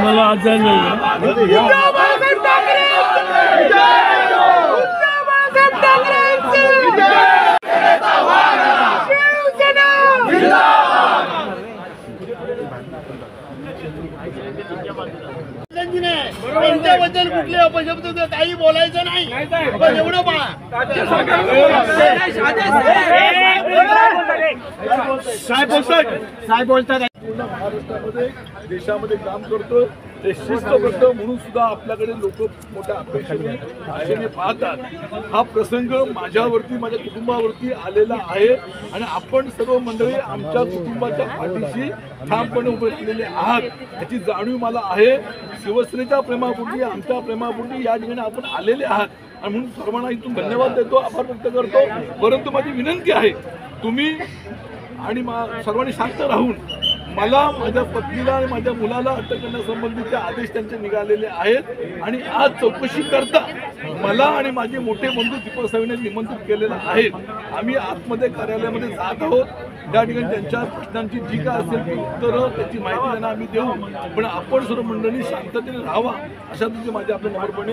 मला आज त्यांच्याबद्दल कुठले अपशब्द काही बोलायचं नाही, एवढं पहा. साहेब बोलतात. पूर्ण महाराष्ट्रामध्ये देशामध्ये काम करतो ते शिस्तबद्ध म्हणून सुद्धा आपल्याकडे लोक मोठ्या अपेक्षेने आशेने पाहतात. हा प्रसंग माझ्यावरती माझ्या कुटुंबावरती आलेला आहे आणि आपण सर्व मंडळी आमच्या कुटुंबाच्या पाठीशी ठामपणे उभे राहिलेले आहात याची जाणीव मला आहे. शिवसेनेच्या प्रेमापोटी आमच्या प्रेमापोटी या ठिकाणी आपण आलेले आहात आणि म्हणून सर्वांना इथून धन्यवाद देतो, आभार व्यक्त करतो. परंतु माझी विनंती आहे तुम्ही आणि सर्वांनी शांत राहून मला माझ्या पत्नीला आणि माझ्या मुलाला अटक करण्यासंबंधीचे आदेश त्यांचे निघालेले आहेत आणि आज चौकशी करता मला आणि माझे मोठे बंधू दीपक साहेबांनी निमंत्रित केलेलं आहे. आम्ही आतमध्ये कार्यालयामध्ये जात आहोत. त्या ठिकाणी त्यांच्या प्रश्नांची जी काय असेल ती उत्तरं त्याची माहिती त्यांना आम्ही देऊ, पण आपण सर्व मंडळी शांततेने राहावा अशा तुझे माझे आपल्या नम्रपणे